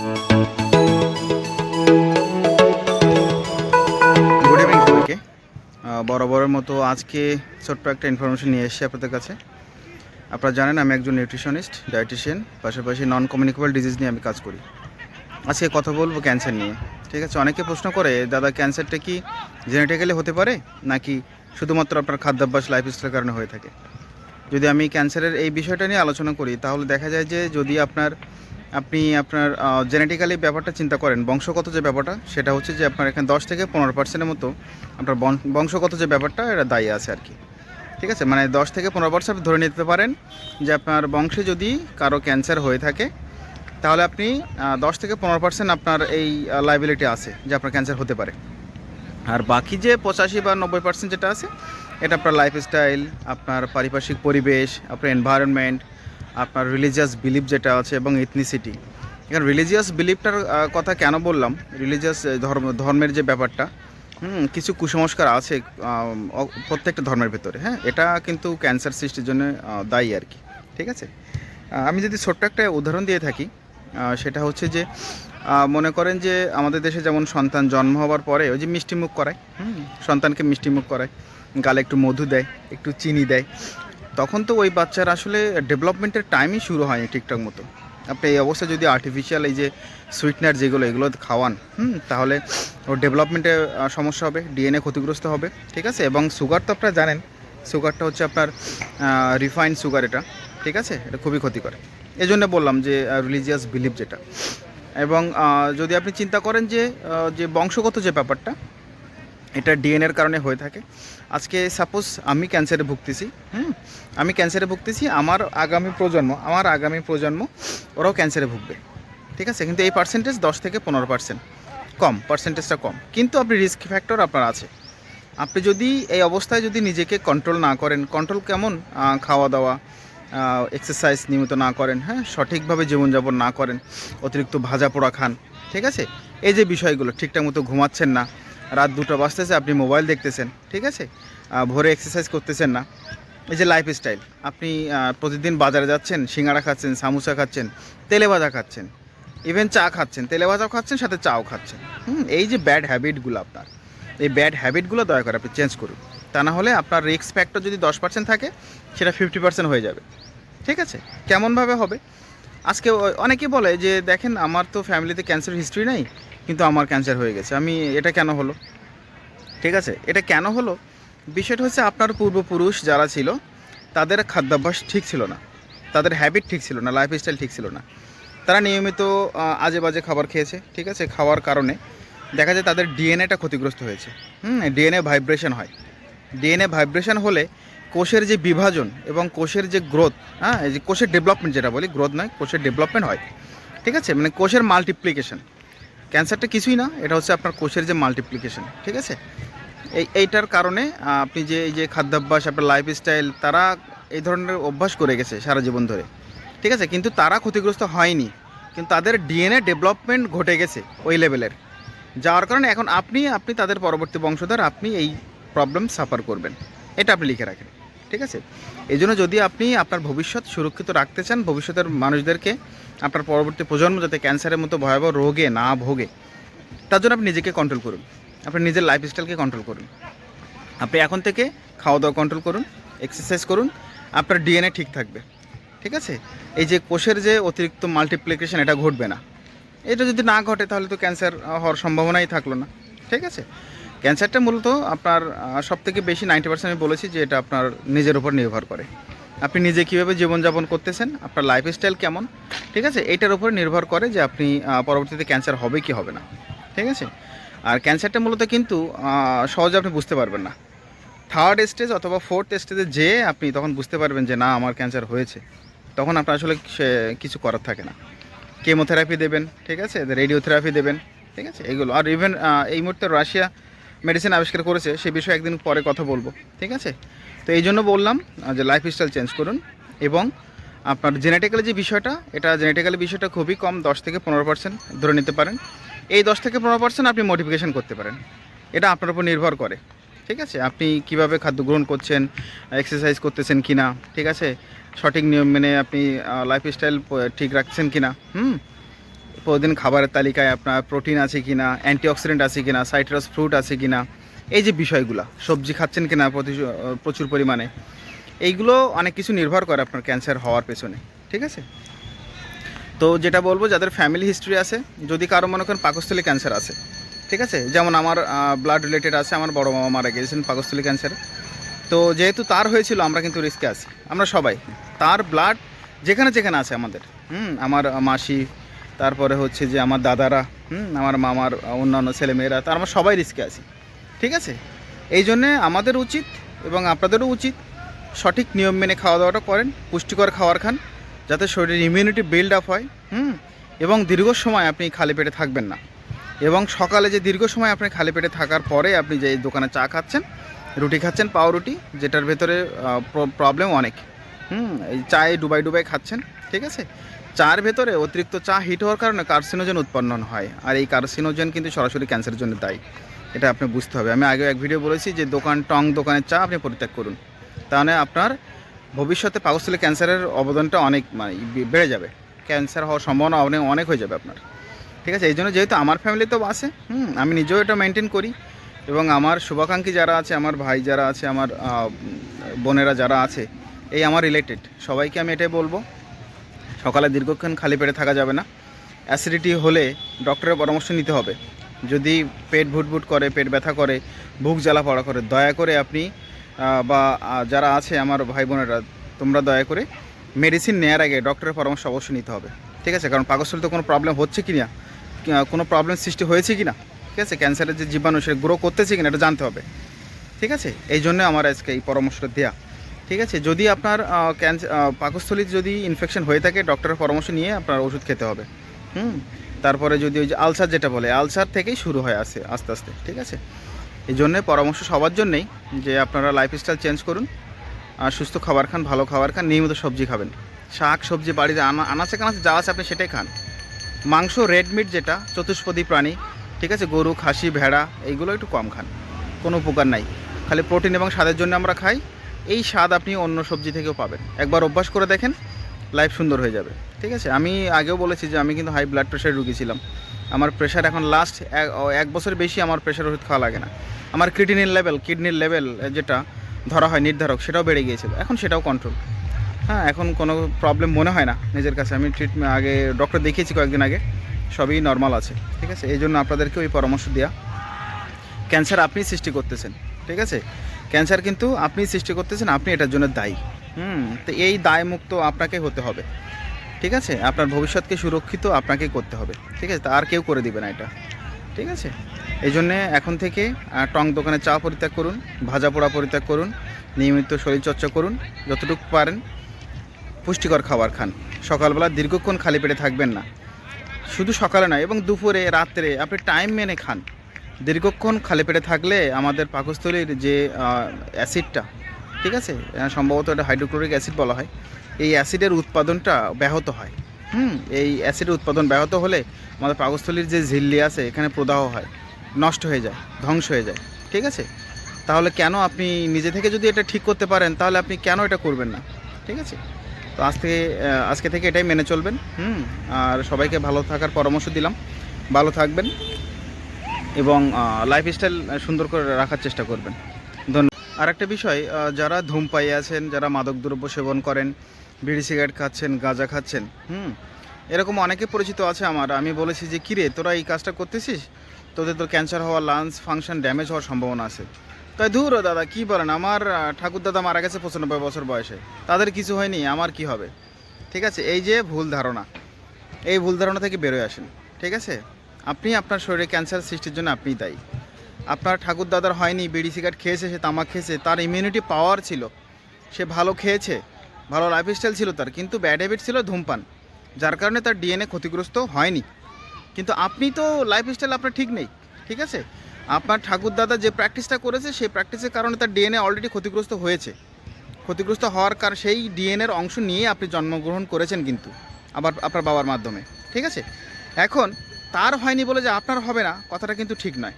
Good evening সবাইকে। বরাবরের মতো আজকে ছোট্ট একটা ইনফরমেশন নিয়ে এসেছি আপনাদের কাছে। আপনারা জানেন আমি একজন নিউট্রিশনিস্ট, ডায়েটিশিয়ান, পাশাপাশি নন কমিউনিকেবল ডিজিজ নিয়ে আমি কাজ করি। আজকে কথা বলবো ক্যান্সার নিয়ে। ঠিক আছে, অনেকে প্রশ্ন করে দাদা ক্যান্সারটা কি জেনেটিক্যালি হতে পারে নাকি শুধুমাত্র আপনার খাদ্যাভ্যাস লাইফস্টাইলের কারণে হয়ে থাকে। যদি আমি ক্যান্সারের এই বিষয়টা নিয়ে আলোচনা করি তাহলে দেখা যায় যে যদি আপনি আপনার জেনেটিক্যালি ব্যাপারটা চিন্তা করেন, বংশগত যে ব্যাপারটা সেটা হচ্ছে যে আপনার এখানে 10 থেকে 15% মতো আপনার বংশগত যে ব্যাপারটা এটা দায়ী আছে আর কি। ঠিক আছে, মানে 10 থেকে 15% ধরে নিতে পারেন যে আপনার বংশে যদি কারো ক্যান্সার হয়ে থাকে তাহলে আপনি 10 থেকে 15% আপনার এই লাইবিলিটি আছে যে আপনার ক্যান্সার হতে পারে। আর বাকি যে 85 বা 90% যেটা আছে এটা আপনার লাইফস্টাইল, আপনার পারিপার্শ্বিক পরিবেশ, আপনার এনভায়রনমেন্ট, আপনার রিলিজিয়াস বিলিফ যেটা আছে এবং এথনিসিটি। এখানে রিলিজিয়াস বিলিফটার কথা কেন বললাম, রিলিজিয়াস ধর্মের যে ব্যাপারটা, কিছু কুসংস্কার আছে প্রত্যেকটা ধর্মের ভেতরে। হ্যাঁ, এটা কিন্তু ক্যান্সার সৃষ্টির জন্য দায়ী আর কি। ঠিক আছে, আমি যদি ছোট্ট একটা উদাহরণ দিয়ে থাকি, সেটা হচ্ছে যে মনে করেন যে আমাদের দেশে যেমন সন্তান জন্ম হওয়ার পরে ওই যে মিষ্টিমুখ করায়, সন্তানকে মিষ্টিমুখ করায়, গালে একটু মধু দেয়, একটু চিনি দেয়, তখন তো ওই বাচ্চার আসলে ডেভেলপমেন্টের টাইমই শুরু হয়নি ঠিকঠাক মতো। আপনি এই অবস্থায় যদি আর্টিফিশিয়াল এই যে সুইটনার যেগুলো এগুলো খাওয়ান, তাহলে ওর ডেভেলপমেন্টে সমস্যা হবে, ডিএনএ ক্ষতিগ্রস্ত হবে। ঠিক আছে, এবং সুগার তো আপনারা জানেন, সুগারটা হচ্ছে আপনার রিফাইন্ড সুগার, এটা ঠিক আছে, এটা খুবই ক্ষতিকর। এই জন্য বললাম যে রিলিজিয়াস বিলিভ যেটা। এবং যদি আপনি চিন্তা করেন যে বংশগত যে ব্যাপারটা এটা ডিএনএর কারণে হয়ে থাকে। আজকে সাপোজ আমি ক্যান্সারে ভুগতেছি, আমি ক্যান্সারে ভুগতেছি, আমার আগামী প্রজন্ম ওরাও ক্যান্সারে ভুগবে। ঠিক আছে, কিন্তু এই পার্সেন্টেজ 10 থেকে 15% কম, পার্সেন্টেজটা কম, কিন্তু আপনি রিস্ক ফ্যাক্টর আপনার আছে। আপনি যদি এই অবস্থায় যদি নিজেকে কন্ট্রোল না করেন, কন্ট্রোল কেমন, খাওয়া দাওয়া, এক্সারসাইজ নিয়মিত না করেন, হ্যাঁ, সঠিকভাবে জীবনযাপন না করেন, অতিরিক্ত ভাজা পোড়া খান, ঠিক আছে, এই যে বিষয়গুলো, ঠিকঠাক মতো ঘুমাচ্ছেন না, রাত 2টা বাজতেছে আপনি মোবাইল দেখতেছেন, ঠিক আছে, ভোরে এক্সারসাইজ করতেছেন না, এই যে লাইফস্টাইল, আপনি প্রতিদিন বাজারে যাচ্ছেন, সিঙ্গাড়া খাচ্ছেন, সামোসা খাচ্ছেন, তেলে ভাজা খাচ্ছেন, ইভেন চা খাচ্ছেন, তেলে ভাজাও খাচ্ছেন, সাথে চাও খাচ্ছেন, এই যে ব্যাড হ্যাবিটগুলো আপনার, এই ব্যাড হ্যাবিটগুলো দয়া করে আপনি চেঞ্জ করুন। তা না হলে আপনার রিস্ক ফ্যাক্টর যদি 10% থাকে সেটা 50% হয়ে যাবে। ঠিক আছে, কেমনভাবে হবে? আজকে অনেকেই বলে যে দেখেন আমার তো ফ্যামিলিতে ক্যান্সার হিস্ট্রি নাই, কিন্তু আমার ক্যান্সার হয়ে গেছে, আমি এটা কেন হলো? ঠিক আছে, এটা কেন হলো? বিষয়টা হচ্ছে আপনার পূর্বপুরুষ যারা ছিল তাদের খাদ্যাভ্যাস ঠিক ছিল না, তাদের হ্যাবিট ঠিক ছিল না, লাইফস্টাইল ঠিক ছিল না, তারা নিয়মিত আজে বাজে খাবার খেয়েছে। ঠিক আছে, খাওয়ার কারণে দেখা যায় তাদের ডিএনএটা ক্ষতিগ্রস্ত হয়েছে। ডিএনএ ভাইব্রেশন হয়, ডিএনএ ভাইব্রেশন হলে কোষের যে বিভাজন এবং কোষের যে গ্রোথ, হ্যাঁ, এই যে কোষের ডেভেলপমেন্ট, যেটা বলি গ্রোথ নয়, কোষের ডেভেলপমেন্ট হয়। ঠিক আছে, মানে কোষের মাল্টিপ্লিকেশন। ক্যান্সারটা কিছুই না, এটা হচ্ছে আপনার কোষের যে মাল্টিপ্লিকেশন। ঠিক আছে, এইটার কারণে আপনি যে এই যে খাদ্যাভ্যাস, আপনার লাইফস্টাইল, তারা এই ধরনের অভ্যাস করে গেছে সারা জীবন ধরে। ঠিক আছে, কিন্তু তারা ক্ষতিগ্রস্ত হয়নি, কিন্তু তাদের ডিএনএ ডেভেলপমেন্ট ঘটে গেছে ওই লেভেলের, যাওয়ার কারণে এখন আপনি তাদের পরবর্তী বংশধর, আপনি এই প্রবলেম সাফার করবেন। এটা আপনি লিখে রাখেন। ঠিক আছে, এই জন্য যদি আপনি আপনার ভবিষ্যৎ সুরক্ষিত রাখতে চান, ভবিষ্যতের মানুষদেরকে, আপনার পরবর্তী প্রজন্ম যাতে ক্যান্সারের মতো ভয়াবহ রোগে না ভোগে, তার জন্য আপনি নিজেকে কন্ট্রোল করুন, আপনি নিজের লাইফস্টাইলকে কন্ট্রোল করুন। আপনি এখন থেকে খাওয়া দাওয়া কন্ট্রোল করুন, এক্সারসাইজ করুন, আপনার ডিএনএ ঠিক থাকবে। ঠিক আছে, এই যে কোষের যে অতিরিক্ত মাল্টিপ্লিকেশন এটা ঘটবে না। এটা যদি না ঘটে তাহলে তো ক্যান্সার হওয়ার সম্ভাবনাই থাকলো না। ঠিক আছে, ক্যান্সারটা মূলত আপনার সবথেকে বেশি 90% আমি বলেছি যে এটা আপনার নিজের উপর নির্ভর করে, আপনি নিজে কীভাবে জীবনযাপন করতেছেন, আপনার লাইফস্টাইল কেমন। ঠিক আছে, এইটার উপর নির্ভর করে যে আপনি পরবর্তীতে ক্যান্সার হবে কি হবে না। ঠিক আছে, আর ক্যান্সারটা মূলত কিন্তু সহজে আপনি বুঝতে পারবেন না, 3rd স্টেজ অথবা 4th স্টেজে যেয়ে আপনি তখন বুঝতে পারবেন যে না আমার ক্যান্সার হয়েছে, তখন আপনার আসলে কিছু করার থাকে না। কেমোথেরাপি দেবেন, ঠিক আছে, রেডিওথেরাপি দেবেন, ঠিক আছে, এগুলো। আর ইভেন এই মুহূর্তে রাশিয়া মেডিসিন আবিষ্কার করেছে, সে বিষয়ে একদিন পরে কথা বলবো। ঠিক আছে, তো এই জন্য বললাম যে লাইফস্টাইল চেঞ্জ করুন, এবং আপনার জেনেটিক্যালি যে বিষয়টা, এটা জেনেটিক্যালি বিষয়টা খুবই কম, 10 থেকে 15% ধরে নিতে পারেন। এই 10 থেকে 15% আপনি মডিফিকেশান করতে পারেন, এটা আপনার উপর নির্ভর করে। ঠিক আছে, আপনি কিভাবে খাদ্য গ্রহণ করছেন, এক্সারসাইজ করতেছেন কি না, ঠিক আছে, সঠিক নিয়ম মেনে আপনি লাইফস্টাইল ঠিক রাখছেন কি না, প্রতিদিন খাবারের তালিকায় আপনার প্রোটিন আছে কি না, অ্যান্টিঅক্সিডেন্ট আছে কি না, সাইট্রাস ফ্রুট আছে কি না, এই যে বিষয়গুলো, সবজি খাচ্ছেন কি না প্রচুর পরিমাণে, এইগুলো অনেক কিছু নির্ভর করে আপনার ক্যান্সার হওয়ার পেছনে। ঠিক আছে, তো যেটা বলবো, যাদের ফ্যামিলি হিস্ট্রি আছে, যদি কারো মনে করেন পাকস্থলী ক্যান্সার আছে, ঠিক আছে, যেমন আমার ব্লাড রিলেটেড আছে, আমার বড় মামা মারা গিয়েছেন পাকস্থলী ক্যান্সারে। তো যেহেতু তার হয়েছিল, আমরা কিন্তু রিস্কে আছি, আমরা সবাই। তার ব্লাড যেখানে যেখানে আছে আমাদের, আমার মাসি, তারপরে হচ্ছে যে আমার দাদারা, আমার মামার অন্যান্য ছেলেমেয়েরা, তার আমরা সবাই রিস্কে আছি। ঠিক আছে, এই জন্যে আমাদের উচিত এবং আপনাদেরও উচিত সঠিক নিয়ম মেনে খাওয়া দাওয়াটা করেন, পুষ্টিকর খাবার খান, যাতে শরীরের ইমিউনিটি বিল্ড আপ হয়, এবং দীর্ঘ সময় আপনি খালি পেটে থাকবেন না। এবং সকালে যে দীর্ঘ সময় আপনি খালি পেটে থাকার পরে আপনি যে দোকানে চা খাচ্ছেন, রুটি খাচ্ছেন, পাউরুটি, যেটার ভেতরে প্রবলেম অনেক, এই চায়ে ডুবাই ডুবাই খাচ্ছেন। ঠিক আছে, চার ভেতরে অতিরিক্ত চা হিট হওয়ার কারণে কার্সিনোজেন উৎপন্ন হয়, আর এই কার্সিনোজেন কিন্তু সরাসরি ক্যান্সারের জন্য দায়ী। এটা আপনি বুঝতে হবে। আমি আগেও এক ভিডিও বলেছি যে দোকানের চা আপনি পরিত্যাগ করুন, তাহলে আপনার ভবিষ্যতে পাকস্থলী ক্যান্সারের অবদানটা অনেক বেড়ে যাবে, ক্যান্সার হওয়ার সম্ভাবনা অনেক হয়ে যাবে আপনার। ঠিক আছে, এই জন্য যেহেতু আমার ফ্যামিলিতেও আছে, আমি নিজেও এটা মেনটেন করি, এবং আমার শুভাকাঙ্ক্ষী যারা আছে, আমার ভাই যারা আছে, আমার বোনেরা যারা আছে, এই আমার রিলেটেড সবাইকে আমি এটাই বলবো, সকালে দীর্ঘক্ষণ খালি পেটে থাকা যাবে না। অ্যাসিডিটি হলে ডক্টরের পরামর্শ নিতে হবে। যদি পেট ভুটভুট করে, পেট ব্যথা করে, বুক জ্বালা পড়া করে, দয়া করে আপনি বা যারা আছে আমার ভাই বোনেরা, তোমরা দয়া করে মেডিসিন নেওয়ার আগে ডক্টরের পরামর্শ অবশ্যই নিতে হবে। ঠিক আছে, কারণ পাকস্থলীতে কোনো প্রবলেম হচ্ছে কি না, কোনো প্রবলেম সৃষ্টি হয়েছে কি না, ঠিক আছে, ক্যান্সারের যে জীবাণু সে গ্রো করতেছে কিনা এটা জানতে হবে। ঠিক আছে, এই জন্য আমার আজকে এই পরামর্শটা দেয়া। ঠিক আছে, যদি আপনার পাকস্থলীর যদি ইনফেকশন হয়ে থাকে, ডক্টরের পরামর্শ নিয়ে আপনার ওষুধ খেতে হবে। তারপরে যদি ওই যে আলসার যেটা বলে, আলসার থেকেই শুরু হয় আস্তে আস্তে। ঠিক আছে, এই জন্যে পরামর্শ সবার জন্যেই যে আপনারা লাইফস্টাইল চেঞ্জ করুন, আর সুস্থ খাবার খান, ভালো খাবার খান, নিয়মিত সবজি খাবেন, শাক সবজি বাড়িতে আনাচে কানাচে যা আছে আপনি সেটাই খান। মাংস, রেড মিট যেটা চতুষ্পদী প্রাণী, ঠিক আছে, গরু, খাসি, ভেড়া, এইগুলো একটু কম খান, কোনো উপকার নাই, খালি প্রোটিন এবং স্বাদের জন্য আমরা খাই। এই স্বাদ আপনি অন্য সবজি থেকেও পাবেন, একবার অভ্যাস করে দেখেন, লাইফ সুন্দর হয়ে যাবে। ঠিক আছে, আমি আগেও বলেছি যে আমি কিন্তু হাই ব্লাড প্রেশারে রুগী ছিলাম, আমার প্রেশার এখন লাস্ট এক বছর বেশি আমার প্রেশার ওষুধ খাওয়া লাগে না। আমার কিডনির লেভেল যেটা ধরা হয় নির্ধারক, সেটাও বেড়ে গিয়েছিল, এখন সেটাও কন্ট্রোল। হ্যাঁ, এখন কোনো প্রবলেম মনে হয় না নিজের কাছে। আমি আগে ডক্টর দেখিয়েছি কয়েকদিন আগে, সবই নর্মাল আছে। ঠিক আছে, এই জন্য আপনাদেরকে ওই পরামর্শ দেওয়া। ক্যান্সার আপনি সৃষ্টি করতেছেন, ঠিক আছে, ক্যান্সার কিন্তু আপনি সৃষ্টি করতেছেন, আপনি এটার জন্য দায়ী। তো এই দায়মুক্ত আপনাকে হতে হবে। ঠিক আছে, আপনার ভবিষ্যৎকে সুরক্ষিত আপনাকেই করতে হবে। ঠিক আছে, তা আর কেউ করে দিবে না এটা। ঠিক আছে, এই জন্যে এখন থেকে টং দোকানে চা পরিত্যাগ করুন, ভাজা পোড়া পরিত্যাগ করুন, নিয়মিত শরীরচর্চা করুন, যতটুকু পারেন পুষ্টিকর খাবার খান, সকালবেলা দীর্ঘক্ষণ খালি পেটে থাকবেন না, শুধু সকালে নয়, এবং দুপুরে, রাত্রে আপনি টাইম মেনে খান। দীর্ঘক্ষণ খালি পেটে থাকলে আমাদের পাকস্থলীর যে অ্যাসিডটা, ঠিক আছে, সম্ভবত এটা হাইড্রোক্লোরিক অ্যাসিড বলা হয়, এই অ্যাসিডের উৎপাদনটা ব্যাহত হয়। এই অ্যাসিডের উৎপাদন ব্যাহত হলে আমাদের পাকস্থলীর যে ঝিল্লি আছে এখানে প্রদাহ হয়, নষ্ট হয়ে যায়, ধ্বংস হয়ে যায়। ঠিক আছে, তাহলে কেন আপনি নিজে থেকে যদি এটা ঠিক করতে পারেন, তাহলে আপনি কেন এটা করবেন না? ঠিক আছে, তো আজকে থেকে এটাই মেনে চলবেন। আর সবাইকে ভালো থাকার পরামর্শ দিলাম, ভালো থাকবেন এবং লাইফস্টাইল সুন্দর করে রাখার চেষ্টা করবেন। ধন্যবাদ। আর একটা বিষয়, যারা ধূমপায়ী আছেন, যারা মাদকদ্রব্য সেবন করেন, বিড়ি সিগারেট খাচ্ছেন, গাঁজা খাচ্ছেন, এরকম অনেকে পরিচিত আছে আমার। আমি বলেছি যে কিরে তোরা এই কাজটা করতেছিস, তোদের তো ক্যান্সার হওয়ার, লাংস ফাংশন ড্যামেজ হওয়ার সম্ভাবনা আছে। তাই ধুর দাদা কী বলেন, আমার ঠাকুর দাদা মারা গেছে 95 বছর বয়সে, তাদের কিছু হয়নি, আমার কি হবে? ঠিক আছে, এই যে ভুল ধারণা, এই ভুল ধারণা থেকে বেরোয় আসেন। ঠিক আছে, আপনি আপনার শরীরে ক্যান্সার সৃষ্টির জন্য আপনিই দায়ী। আপনার ঠাকুর দাদার হয়নি, বিড়ি সিগারেট খেয়েছে, সে তামাক খেয়েছে, তার ইমিউনিটি পাওয়ার ছিল, সে ভালো খেয়েছে, ভালো লাইফস্টাইল ছিল তার, কিন্তু ব্যাড হ্যাবিট ছিল ধূমপান, যার কারণে তার ডিএনএ ক্ষতিগ্রস্ত হয়নি। কিন্তু আপনি তো লাইফস্টাইল আপনার ঠিক নেই। ঠিক আছে, আপনার ঠাকুর দাদা যে প্র্যাকটিসটা করেছে, সেই প্র্যাকটিসের কারণে তার ডিএনএ অলরেডি ক্ষতিগ্রস্ত হয়েছে। ক্ষতিগ্রস্ত হওয়ার কারণ সেই ডিএনএর অংশ নিয়ে আপনি জন্মগ্রহণ করেছেন, কিন্তু আবার আপনার বাবার মাধ্যমে। ঠিক আছে, এখন তার হয়নি বলে যে আপনার হবে না, কথাটা কিন্তু ঠিক নয়।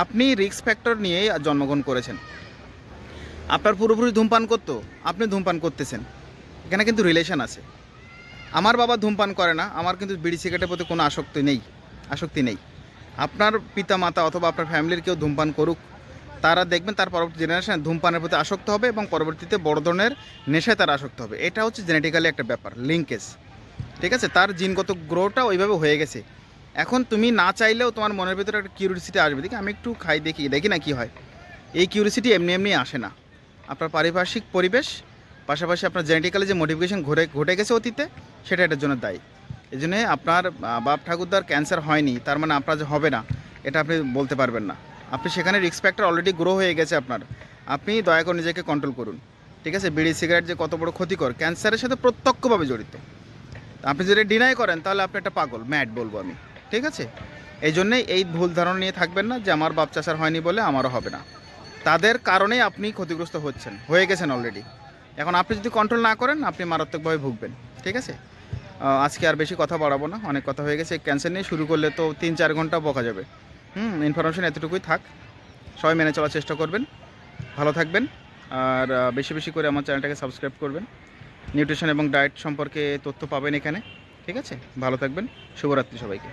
আপনি রিস্ক ফ্যাক্টর নিয়েই জন্মগ্রহণ করেছেন। আপনার পুরোপুরি ধূমপান করতো, আপনি ধূমপান করতেছেন, এখানে কিন্তু রিলেশন আছে। আমার বাবা ধূমপান করে না, আমার কিন্তু বিড়ি সিগারেটের প্রতি কোনো আসক্তি নেই। আপনার পিতা মাতা অথবা আপনার ফ্যামিলির কেউ ধূমপান করুক, তারা দেখবেন তার পরবর্তী জেনারেশন ধূমপানের প্রতি আসক্ত হবে এবং পরবর্তীতে বড় ধরনের নেশায় তারা আসক্ত হবে। এটা হচ্ছে জেনেটিক্যালি একটা ব্যাপার, লিঙ্কেজ। ঠিক আছে, তার জিনগত গ্রোটা ওইভাবে হয়ে গেছে। এখন তুমি না চাইলেও তোমার মনের ভিতরে একটা কিউরিয়াসিটি আসবে, দেখি আমি একটু খাই, দেখি না কি হয়। এই কিউরিয়াসিটি এমনি আসে না। আপনার পারিপার্শ্বিক পরিবেশ, পাশাপাশি আপনার জেনেটিক্যালি যে মডিফিকেশন ঘটে গেছে অতীতে, সেটা এটার জন্য দায়ী। এই জন্যে আপনার বাপ ঠাকুরদার ক্যান্সার হয়নি তার মানে আপনার যে হবে না, এটা আপনি বলতে পারবেন না। আপনি সেখানে রিস্ক ফ্যাক্টর অলরেডি গ্রো হয়ে গেছে আপনার। আপনি দয়া করে নিজেকে কন্ট্রোল করুন। ঠিক আছে, বিড়ি সিগারেট যে কত বড় ক্ষতিকর, ক্যান্সারের সাথে প্রত্যক্ষভাবে জড়িত। আপনি যদি ডিনাই করেন তাহলে আপনি একটা পাগল, ম্যাড বলবো আমি। ঠিক আছে, এই জন্যেই এই ভুল ধারণা নিয়ে থাকবেন না যে আমার বাপ চাচার হয়নি বলে আমারও হবে না। তাদের কারণেই আপনি ক্ষতিগ্রস্ত হয়ে গেছেন অলরেডি। এখন আপনি যদি কন্ট্রোল না করেন, আপনি মারাত্মকভাবে ভুগবেন। ঠিক আছে, আজকে আর বেশি কথা বাড়াবো না, অনেক কথা হয়ে গেছে। ক্যান্সার নিয়ে শুরু করলে তো 3-4 ঘন্টা বকা যাবে। ইনফরমেশন এতটুকুই থাক, সবাই মেনে চলার চেষ্টা করবেন, ভালো থাকবেন। আর বেশি বেশি করে আমার চ্যানেলটাকে সাবস্ক্রাইব করবেন। নিউট্রিশন এবং ডায়েট সম্পর্কে তথ্য পাবেন এখানে। ঠিক আছে, ভালো থাকবেন, শুভরাত্রি সবাইকে।